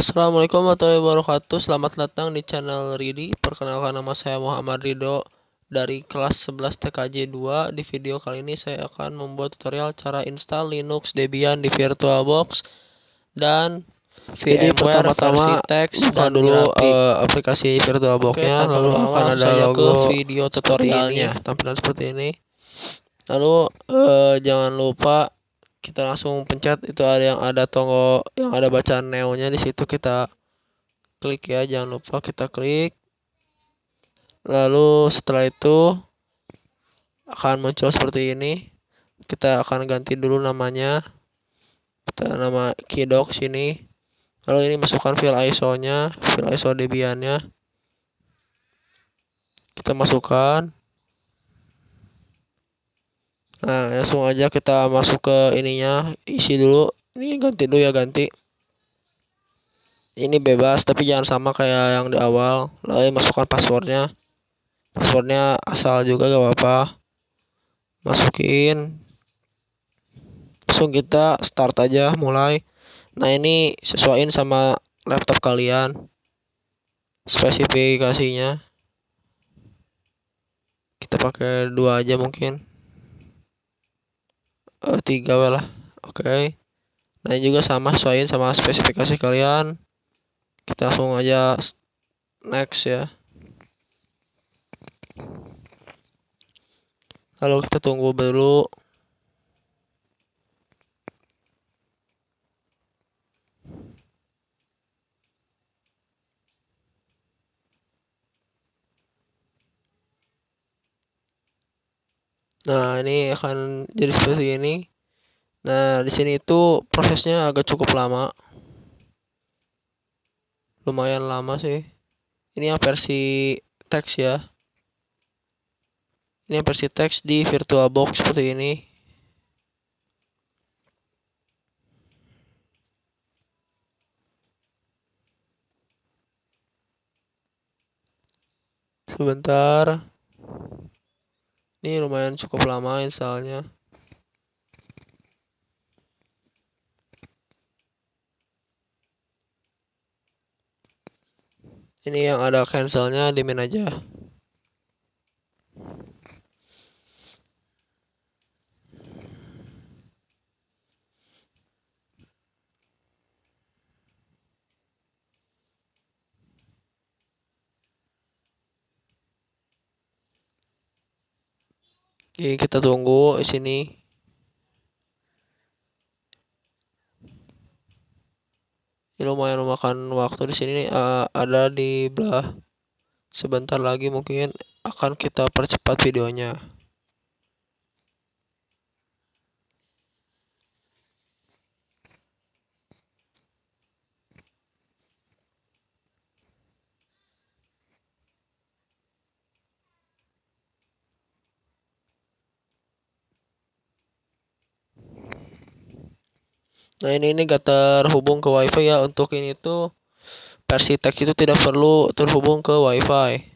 Assalamualaikum warahmatullahi wabarakatuh. Selamat datang di channel Ridi. Perkenalkan, nama saya Muhammad Rido dari kelas 11 TKJ 2. Di video kali ini saya akan membuat tutorial cara install Linux Debian di VirtualBox dan Jadi VMware versi pertama-tama teks buka dan dulu grafik. aplikasi VirtualBox-nya, Tanpa lalu berlama-lama akan langsung ada saja ke logo video seperti ini tutorialnya. ya, tampilan seperti ini. Lalu jangan lupa kita langsung pencet itu ada tombol yang ada bacaan neo-nya, di situ kita klik ya, jangan lupa kita klik. Lalu setelah itu akan muncul seperti ini. Kita akan ganti dulu namanya. Kita nama keydoc sini. Lalu ini masukkan file ISO-nya, file ISO Debian-nya. Kita masukkan. Nah, langsung aja kita masuk ke ininya, isi dulu. Ini ganti dulu ya, ganti. Ini bebas tapi jangan sama kayak yang di awal. Lalu masukkan passwordnya. Passwordnya asal juga gak apa-apa. Masukin. Langsung kita start aja, mulai. Nah, ini sesuaiin sama laptop kalian spesifikasinya. Kita pakai 2 aja mungkin. 3 lah. Oke. Nah, ini juga sama, sesuaiin sama spesifikasi kalian. Kita langsung aja next ya. Lalu kita tunggu dulu. Nah, ini akan jadi seperti ini. Nah, di sini itu prosesnya agak cukup lama. Lumayan lama sih. Ini yang versi teks ya. Ini yang versi teks di VirtualBox seperti ini. Sebentar. Ini lumayan cukup lama installnya. Ini yang ada cancelnya, dimin aja. Oke, kita tunggu di sini. Ini lumayan memakan waktu di sini. Ada di belah. Sebentar lagi mungkin akan kita percepat videonya. Nah, ini gak terhubung ke wifi ya. Untuk ini tuh versi teks itu tidak perlu terhubung ke wifi.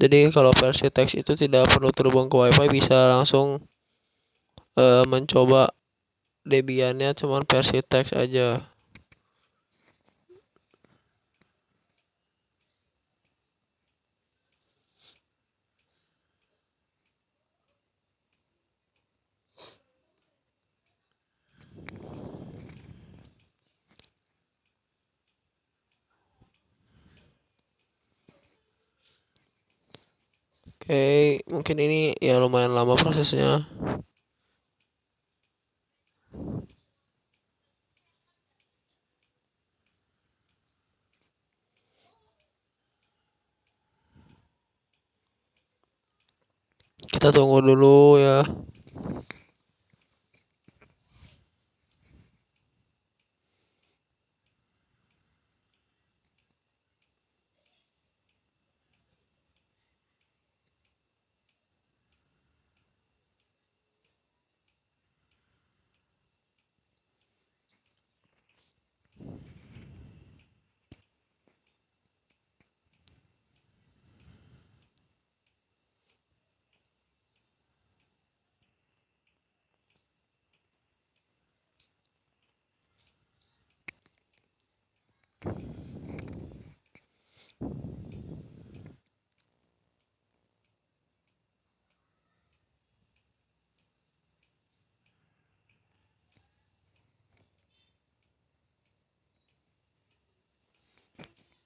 Jadi kalau versi teks itu tidak perlu terhubung ke wifi, bisa langsung mencoba Debiannya cuman versi teks aja. Oke, mungkin ini ya lumayan lama prosesnya. Kita tunggu dulu ya.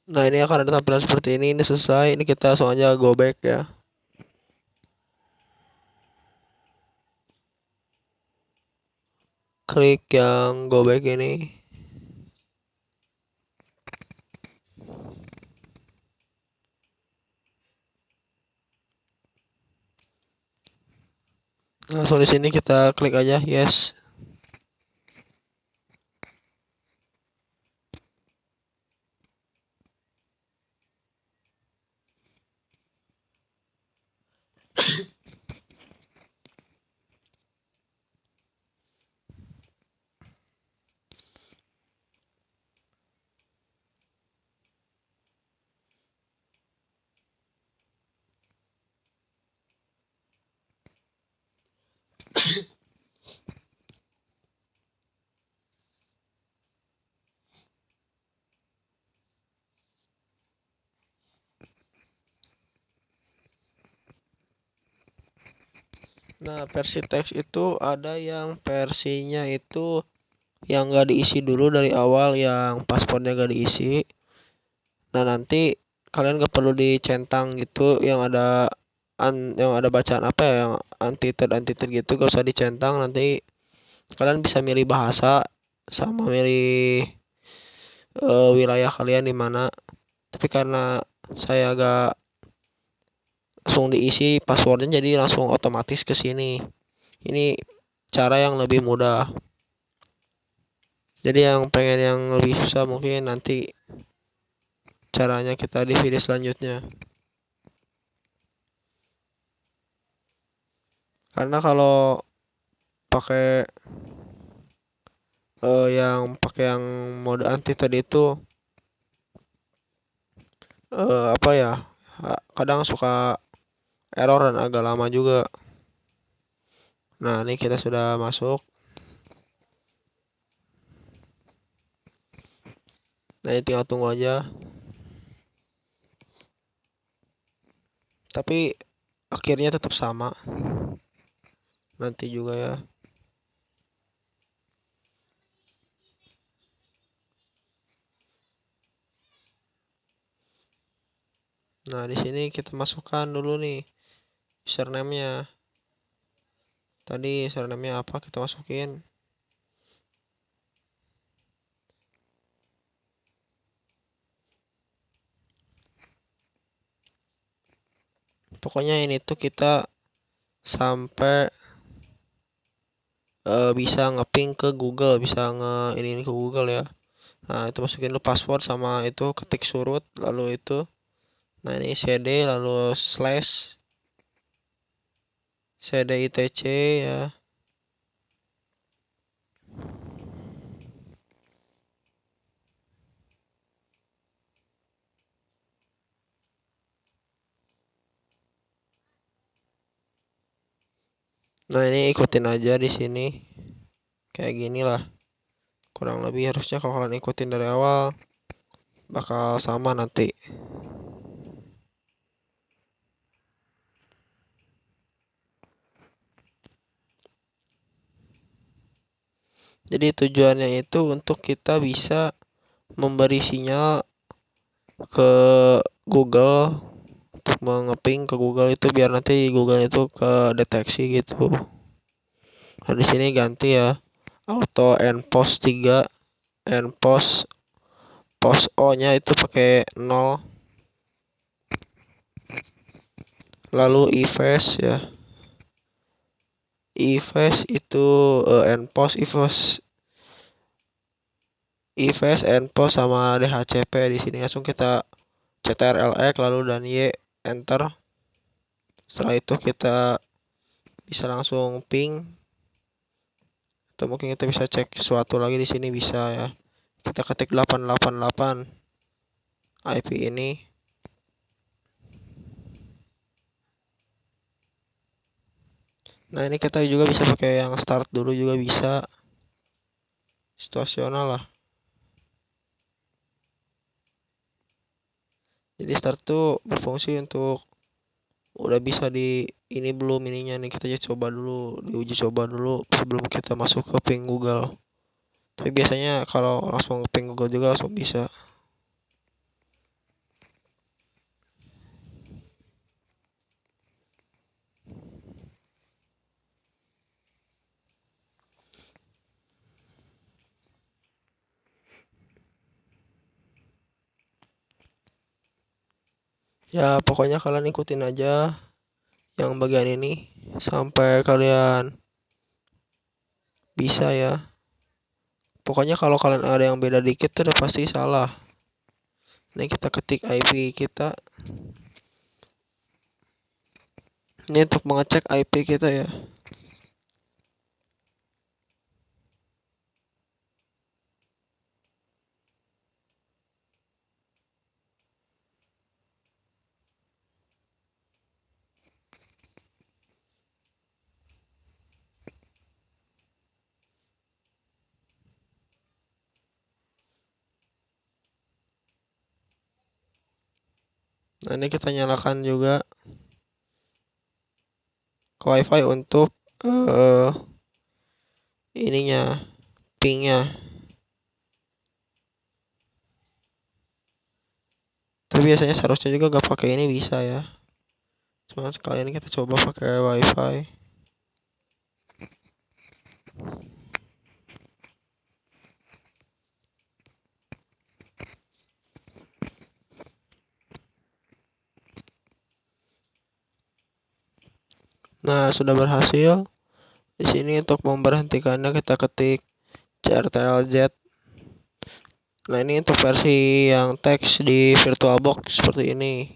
Nah, ini akan ada tampilan seperti ini. Ini selesai. Ini kita langsung aja go back ya. Klik yang go back ini. Langsung di sini kita klik aja yes. Nah, versi teks itu ada yang versinya itu yang gak diisi dulu dari awal, yang paspornya gak diisi. Nah, nanti kalian gak perlu dicentang gitu, yang ada bacaan apa ya, yang antithet gitu gak usah dicentang. Nanti kalian bisa milih bahasa sama milih wilayah kalian di mana. Tapi karena saya agak langsung diisi passwordnya, jadi langsung otomatis ke sini. Ini cara yang lebih mudah. Jadi yang pengen yang lebih susah mungkin nanti caranya kita di video selanjutnya. Karena kalau pakai yang mode anti tadi itu apa ya, kadang suka error dan agak lama juga. Nah, ini kita sudah masuk. Nah, ini tinggal tunggu aja. Tapi akhirnya tetap sama. Nanti juga ya. Nah, di sini kita masukkan dulu nih username-nya. Tadi username-nya apa kita masukin. Pokoknya ini tuh kita sampai bisa nge-ping ke Google, bisa ini ke Google ya. Nah, itu masukin dulu password sama itu ketik surut, lalu itu. Nah, ini cd lalu slash cditc ya. Nah, ini ikutin aja di sini. Kayak gini lah. Kurang lebih harusnya kalau kalian ikutin dari awal bakal sama nanti. Jadi tujuannya itu untuk kita bisa memberi sinyal ke Google, untuk mengeping ke Google itu biar nanti Google itu ke deteksi gitu. Nah, di sini ganti ya, auto enpost 3, enpost post O-nya itu pakai 0. Lalu ifes ya. Ifes itu ifes enpost sama dhcp. Di sini langsung kita ctrlx lalu dan y enter. Setelah itu kita bisa langsung ping, atau mungkin kita bisa cek sesuatu lagi di sini bisa ya. Kita ketik 888 IP ini. Nah, ini kita juga bisa pakai yang start dulu juga bisa. Situasional lah. Jadi start tuh berfungsi untuk udah bisa di ini belum ininya nih, kita coba dulu, diuji coba dulu sebelum kita masuk ke ping Google. Tapi biasanya kalau langsung ke ping Google juga langsung bisa. Ya pokoknya kalian ikutin aja yang bagian ini sampai kalian bisa ya. Pokoknya kalau kalian ada yang beda dikit tuh udah pasti salah. Ini kita ketik IP kita. Ini untuk mengecek IP kita ya. Nah ini kita nyalakan juga ke wifi untuk ininya pingnya. Tapi biasanya seharusnya juga gak pakai ini bisa ya. Cuma sekali ini kita coba pakai wifi. Nah sudah berhasil. Di sini untuk memberhentikannya kita ketik CTRL-Z. Nah ini untuk versi yang teks di VirtualBox seperti ini.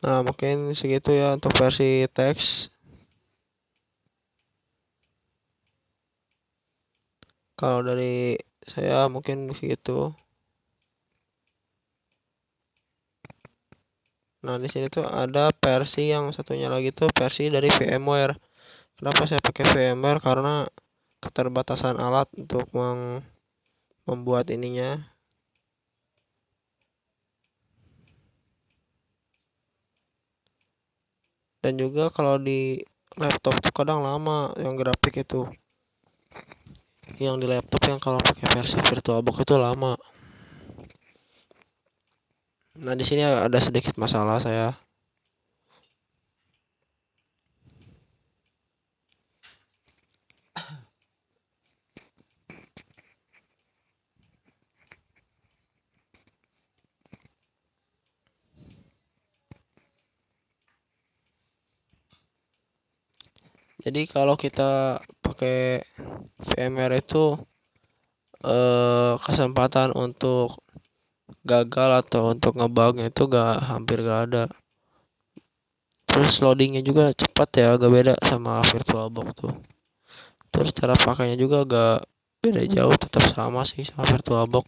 Nah mungkin segitu ya untuk versi teks. Kalau dari saya mungkin segitu. Nah di sini tuh ada versi yang satunya lagi tuh versi dari VMware. Kenapa saya pakai VMware? Karena keterbatasan alat untuk membuat ininya. Dan juga kalau di laptop tuh kadang lama yang grafik itu. Yang di laptop yang kalau pakai versi VirtualBox itu lama. Nah di sini ada sedikit masalah saya. Jadi kalau kita pakai VMware itu kesempatan untuk gagal atau untuk ngebugnya itu hampir gak ada. Terus loadingnya juga cepat ya, agak beda sama VirtualBox tuh. Terus cara pakainya juga agak beda jauh, tetap sama sih sama VirtualBox.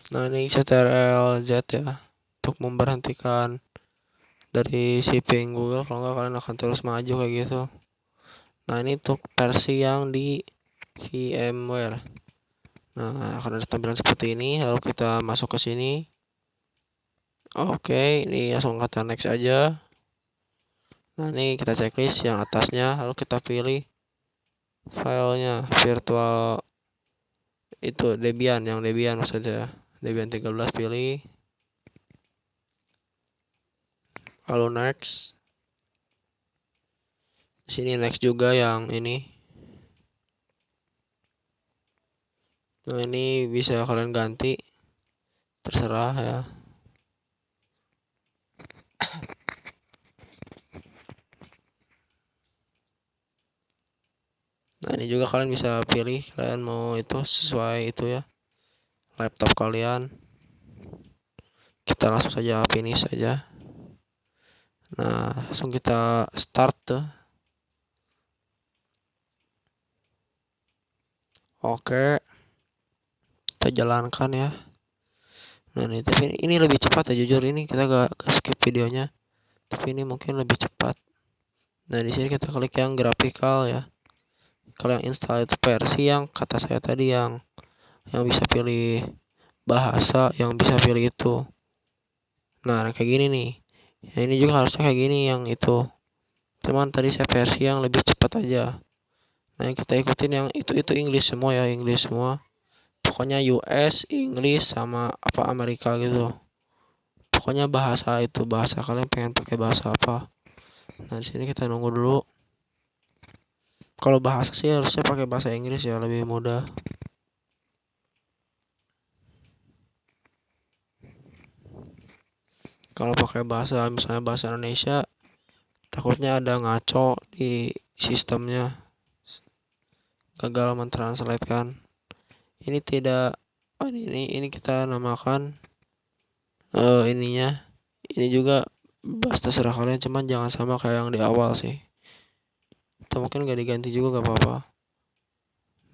Nah ini CTRL-Z ya, untuk memberhentikan dari si ping Google, kalau nggak kalian akan terus maju kayak gitu. Nah ini untuk versi yang di VMware. Nah akan ada tampilan seperti ini, lalu kita masuk ke sini. Oke, ini langsung kata next aja. Nah ini kita checklist yang atasnya, lalu kita pilih filenya virtual itu Debian, yang Debian maksudnya. Debian 13 pilih. Lalu next. Sini next juga yang ini. Nah, ini bisa kalian ganti. Terserah ya. Nah, ini juga kalian bisa pilih kalian mau itu sesuai itu ya. Laptop kalian. Kita langsung saja finish saja. Nah, langsung kita start tuh. Oke. Kita jalankan ya. Nah, ini tapi ini lebih cepat ya, jujur ini kita gak skip videonya. Tapi ini mungkin lebih cepat. Nah, di sini kita klik yang graphical ya. Kalau yang install itu versi yang kata saya tadi yang bisa pilih bahasa, yang bisa pilih itu. Nah, kayak gini nih. Ya, ini juga harusnya kayak gini yang itu. Cuman tadi saya versi yang lebih cepat aja. Nah, yang kita ikutin yang itu English semua ya, English semua. Pokoknya US, English sama apa Amerika gitu. Pokoknya bahasa itu, bahasa kalian pengen pakai bahasa apa. Nah, di sini kita nunggu dulu. Kalau bahasa sih harusnya pakai bahasa Inggris ya, lebih mudah. Kalau pakai bahasa misalnya bahasa Indonesia, takutnya ada ngaco di sistemnya, gagal mentranslate kan. Ini tidak, ini kita namakan ininya. Ini juga bahas terserah kalian, cuman jangan sama kayak yang di awal sih. Atau mungkin gak diganti juga gak apa-apa.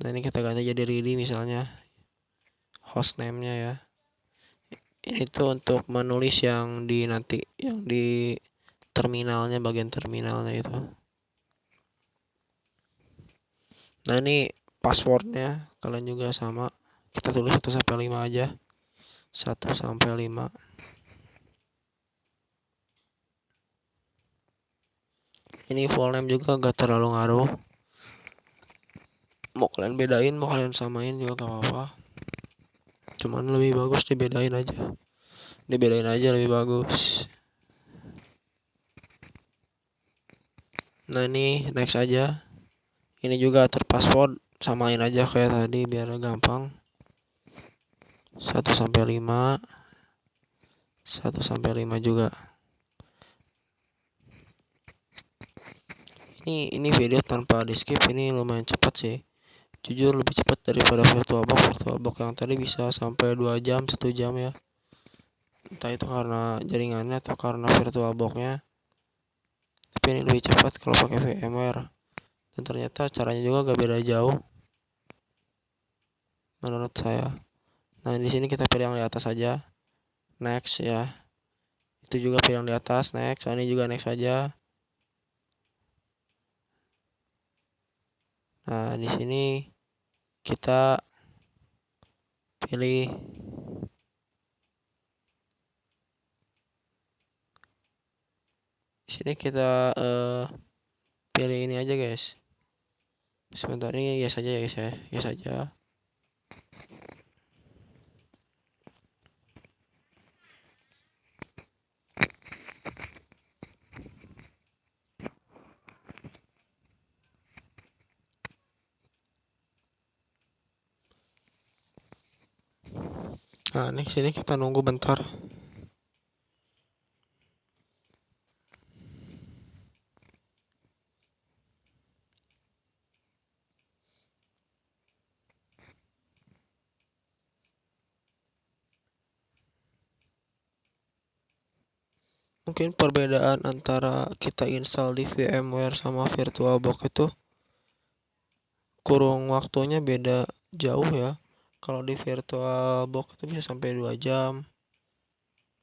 Nah, ini kita ganti jadi ready misalnya, hostname-nya ya. Ini tuh untuk menulis yang di nanti, yang di terminalnya, bagian terminalnya itu. Nah, ini passwordnya kalian juga sama, kita tulis 1 sampai 5 aja. 1 sampai 5. Ini full name juga gak terlalu ngaruh. Mau kalian bedain, mau kalian samain juga gak apa-apa. Cuman lebih bagus dibedain aja. Dibedain aja lebih bagus. Nah, ini next aja. Ini juga atur password, samain aja kayak tadi biar gampang. 1 sampai 5. 1 sampai 5 juga. Ini video tanpa di skip ini lumayan cepat sih. Jujur lebih cepat daripada VirtualBox yang tadi bisa sampai 2 jam, 1 jam ya. Entah itu karena jaringannya atau karena VirtualBox-nya. Tapi ini lebih cepat kalau pakai VMware. Dan ternyata caranya juga gak beda jauh menurut saya. Nah, di sini kita pilih yang di atas saja. Next ya. Itu juga pilih yang di atas, next. Ini juga next saja. Nah, di sini kita pilih di sini kita pilih ini aja guys. Sebentar, ini yes saja ya guys ya, yes saja. Nah, ini sini kita nunggu bentar. Mungkin perbedaan antara kita install di VMware sama VirtualBox itu kurung waktunya beda jauh ya. Kalau di VirtualBox itu bisa sampai 2 jam.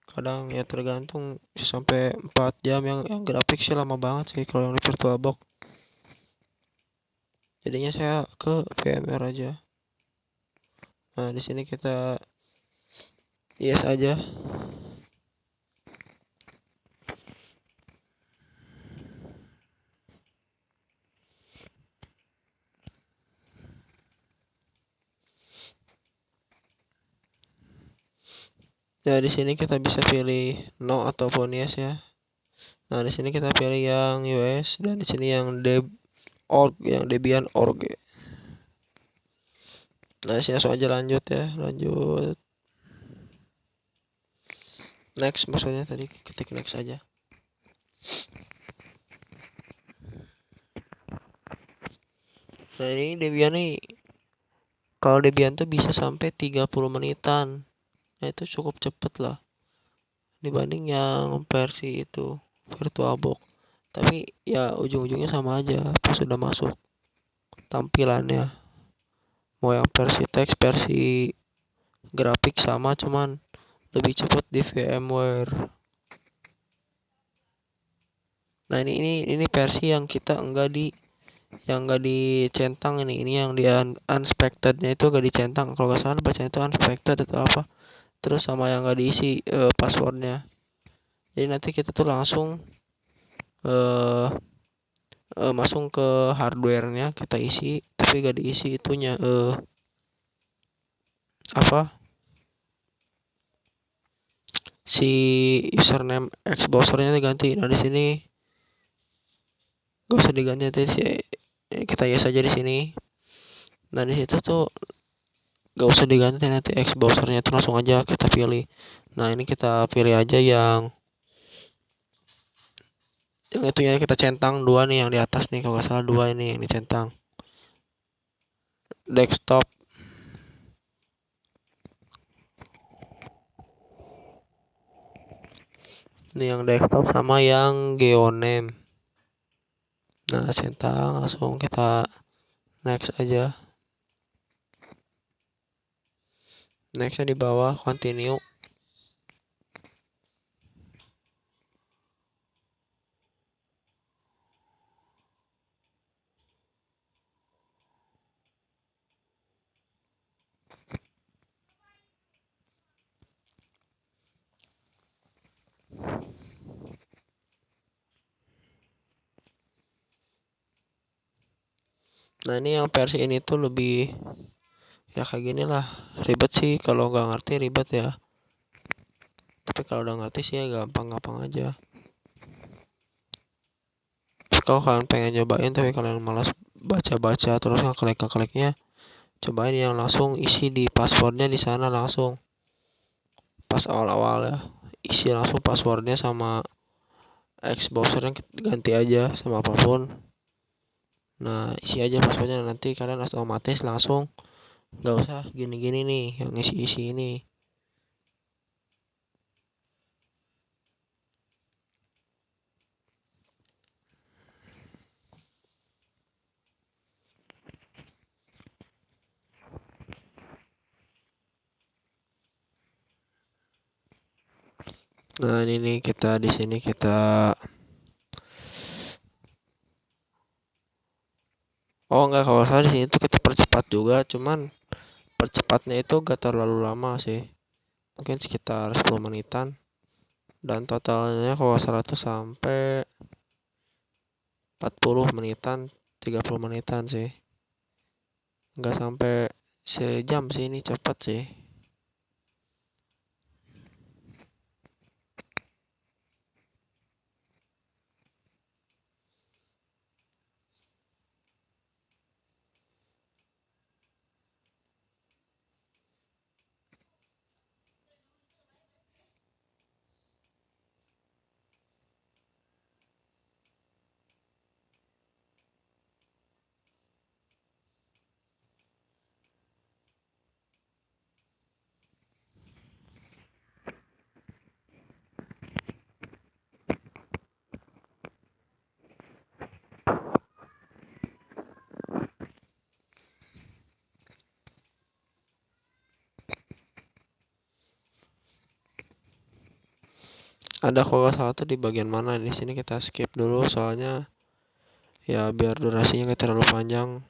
Kadang ya tergantung bisa sampai 4 jam, yang grafik sih lama banget sih kalau yang di VirtualBox. Jadinya saya ke VMware aja. Nah, di sini kita yes aja. Ya di sini kita bisa pilih no ataupun yes ya. Nah di sini kita pilih yang US dan di sini yang org, yang Debian org. Nah sini langsung aja lanjut ya, lanjut. Next, maksudnya tadi ketik next aja. Nah ini Debian nih, kalau Debian tuh bisa sampai 30 menitan. Nah itu cukup cepet lah dibanding yang versi itu VirtualBox. Tapi ya ujung-ujungnya sama aja pas sudah masuk tampilannya. Mau yang versi teks, versi grafik sama, cuman lebih cepat di VMware. Nah ini versi yang kita enggak dicentang ini yang di unexpectednya itu enggak dicentang, kalau nggak salah bacanya itu unexpected atau apa, terus sama yang enggak diisi passwordnya. Jadi nanti kita tuh langsung masuk ke hardwarenya, kita isi tapi enggak diisi itunya apa si username Xbrowsernya diganti. Nah di sini gak usah diganti, nanti kita yes aja di sini. Nah di situ tuh gak usah diganti, nanti Xbrowsernya itu langsung aja kita pilih. Nah ini kita pilih aja yang itu ya, kita centang dua nih yang di atas nih, kalau nggak salah dua ini yang dicentang. Desktop. Ini yang desktop sama yang geoname. Nah centang, langsung kita next aja. Nextnya di bawah continue. Nah ini yang versi ini tuh lebih ya kayak gini lah, ribet sih kalau nggak ngerti, ribet ya, tapi kalau udah ngerti sih ya gampang-gampang aja. Terus kalau kalian pengen nyobain tapi kalian malas baca-baca terus ngeklik-ngekliknya, cobain yang langsung isi di passwordnya di sana langsung pas awal-awal ya, isi langsung passwordnya sama Xbrowsernya ganti aja sama apapun. Nah isi aja passwordnya, nanti kalian otomatis langsung nggak usah gini-gini nih yang isi-isi ini. Nah ini nih kita di sini kita enggak, kalau salah di sini tuh kita percepat juga, cuman percepatnya itu gak terlalu lama sih, mungkin sekitar 10 menitan, dan totalnya kalau salah tuh sampai 40 menitan, 30 menitan sih, nggak sampai sejam sih, ini cepat sih. Ada kalau salah tuh di bagian mana, di sini kita skip dulu soalnya ya biar durasinya gak terlalu panjang.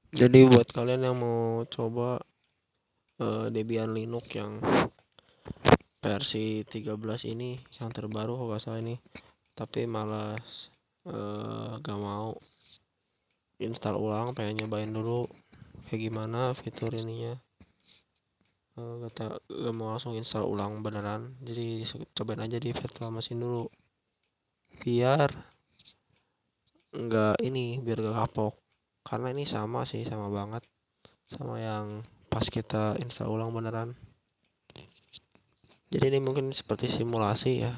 Jadi buat kalian yang mau coba Debian Linux yang versi 13 ini yang terbaru kalau nggak salah ini, tapi malas gak mau install ulang, pengen nyobain dulu kayak gimana fitur ininya, gak mau langsung install ulang beneran, jadi cobain aja di virtual machine dulu biar biar gak kapok, karena ini sama banget sama yang pas kita install ulang beneran. Jadi ini mungkin seperti simulasi ya,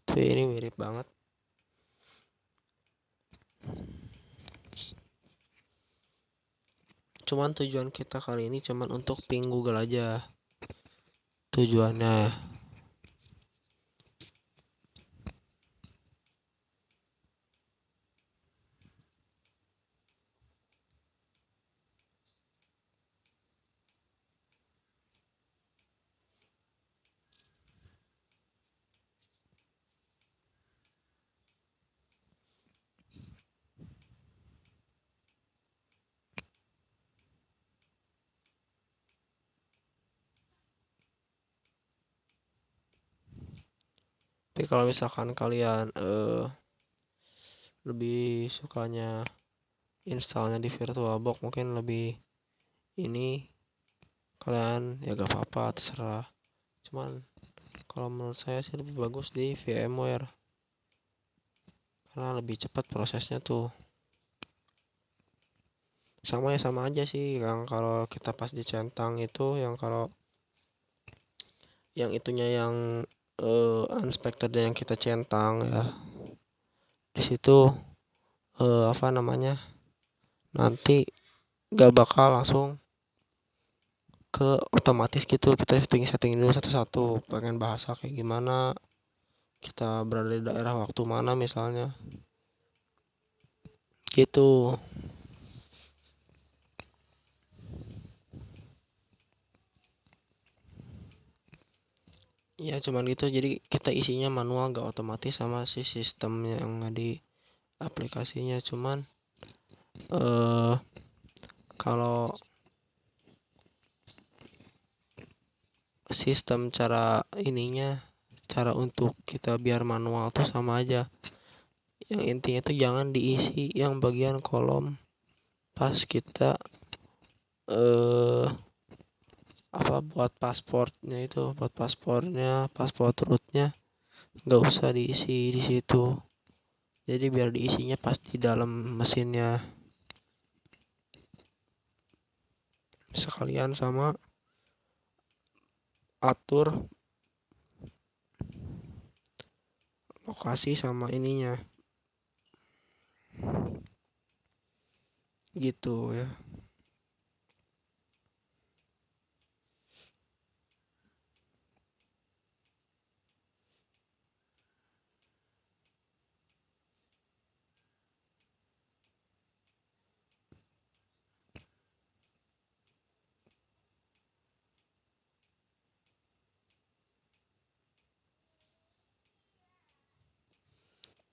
tapi ini mirip banget. Cuman tujuan kita kali ini cuman untuk ping Google aja tujuannya. Tapi kalau misalkan kalian lebih sukanya installnya di VirtualBox, mungkin lebih ini, kalian ya gak apa-apa, terserah. Cuman kalau menurut saya sih lebih bagus di VMware karena lebih cepat prosesnya tuh. Sama aja sih yang kalau kita pas dicentang itu, yang kalau yang itunya yang unexpected yang kita centang ya, di situ apa namanya, nanti gak bakal langsung ke otomatis gitu, kita setting dulu satu-satu, pengen bahasa kayak gimana, kita berada di daerah waktu mana misalnya gitu. Ya cuman gitu, jadi kita isinya manual, gak otomatis sama si sistem yang di aplikasinya. Cuman kalau sistem cara untuk kita biar manual tuh sama aja. Yang intinya tuh jangan diisi yang bagian kolom pas kita buat pasport rootnya nggak usah diisi di situ. Jadi biar diisinya pas di dalam mesinnya. Sekalian sama atur lokasi sama ininya. Gitu ya.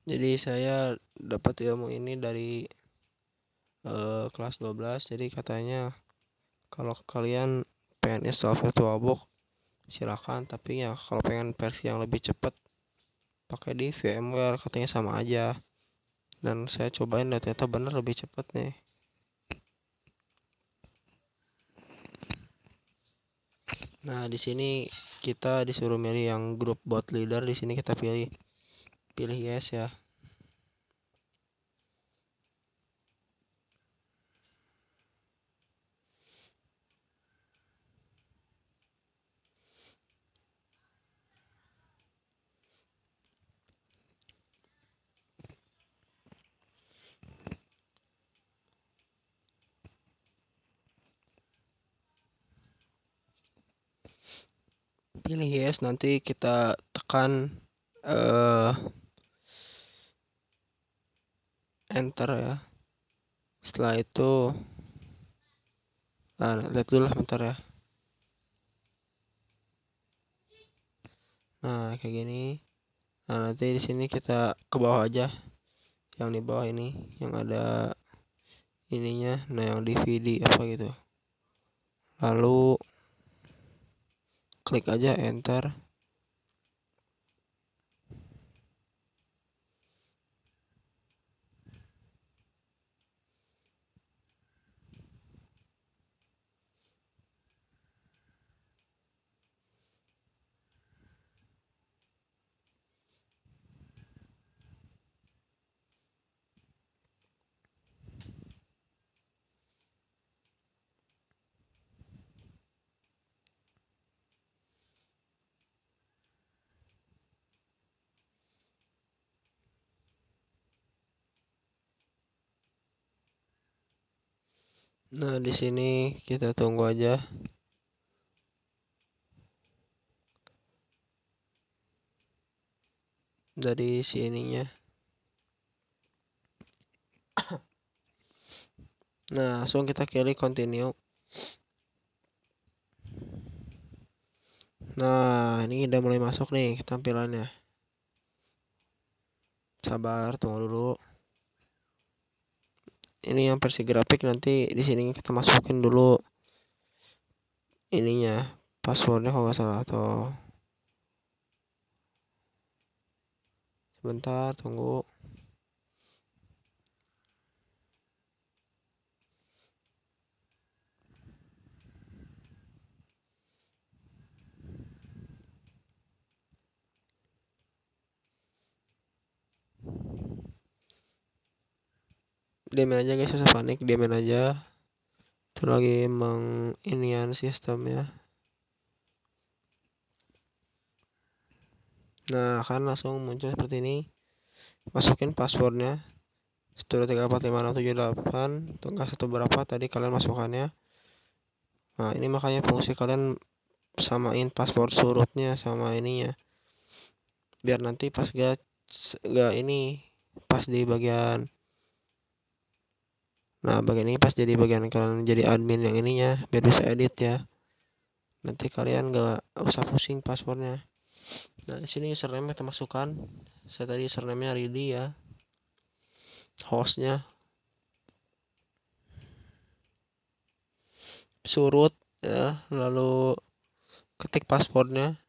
Jadi saya dapat ilmu ini dari kelas 12. Jadi katanya kalau kalian pengen install VirtualBox silakan, tapi ya kalau pengen versi yang lebih cepat pakai di VMware, katanya sama aja. Dan saya cobain dan ternyata bener lebih cepat nih. Nah, di sini kita disuruh milih yang grup bot leader. Di sini kita pilih yes ya. Pilih yes, nanti kita tekan enter ya. Setelah itu lihat dulu lah bentar ya. Nah, kayak gini. Nah, nanti di sini kita ke bawah aja. Yang di bawah ini yang ada ininya, nah yang DVD apa gitu, lalu klik aja enter. Nah di sini kita tunggu aja. Dari si ininya. Nah langsung kita klik continue. Nah ini udah mulai masuk nih tampilannya. Sabar, tunggu dulu. Ini yang versi grafik, nanti di sini kita masukin dulu ininya, passwordnya kalau nggak salah, atau sebentar tunggu. Diamin aja guys, usah panik, diamin aja. Itu lagi emang inian sistemnya. Nah kan langsung muncul seperti ini. Masukin passwordnya 123456788 tunggal satu berapa tadi kalian masukannya. Nah ini makanya fungsi kalian samain password surutnya sama ininya, biar nanti pas gak ini, pas di bagian, nah bagian ini pas jadi bagian kalian jadi admin yang ininya, biar bisa edit ya, nanti kalian gak usah pusing passwordnya. Nah di sini username kita masukkan, saya tadi username-nya Ridi ya, hostnya surut ya, lalu ketik passwordnya.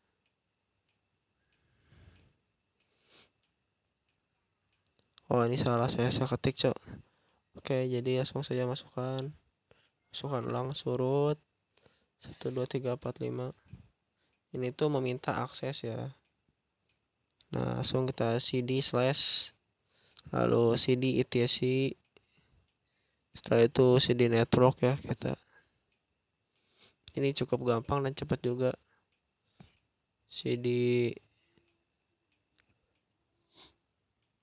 Oh ini salah, saya ketik cok. Oke, jadi langsung saja masukkan ulang surut 12345. Ini tuh meminta akses ya. Nah langsung kita cd slash, lalu cd etc, setelah itu cd network ya kita. Ini cukup gampang dan cepat juga. cd,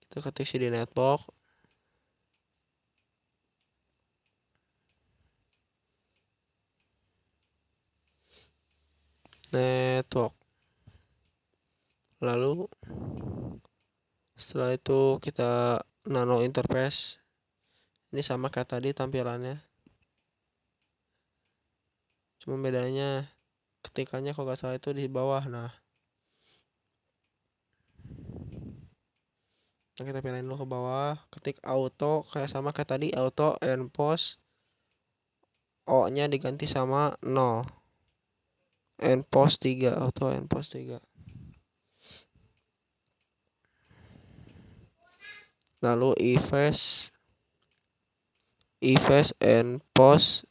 kita ketik cd network. Lalu setelah itu kita nano interface. Ini sama kayak tadi tampilannya, cuma bedanya ketikannya kalau nggak salah itu di bawah. Nah kita pilihin dulu ke bawah, ketik auto, kayak sama kayak tadi, auto endpost, O nya diganti sama 0, endpost 3, auto endpost 3. Lalu efface endpost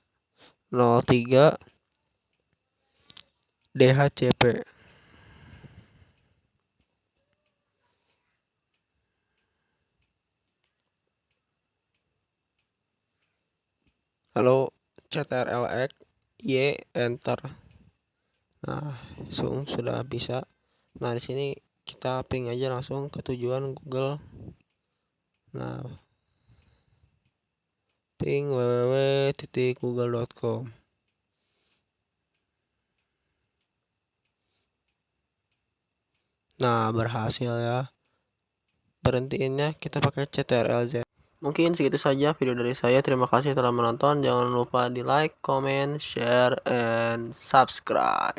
03 DHCP. Lalu ctrlx y enter. Nah langsung sudah bisa. Nah di sini kita ping aja langsung ke tujuan Google. Nah ping www.google.com. Nah berhasil ya. Berhentiinnya kita pakai ctrlz. Mungkin segitu saja video dari saya. Terima kasih telah menonton. Jangan lupa di like, comment, share, and subscribe.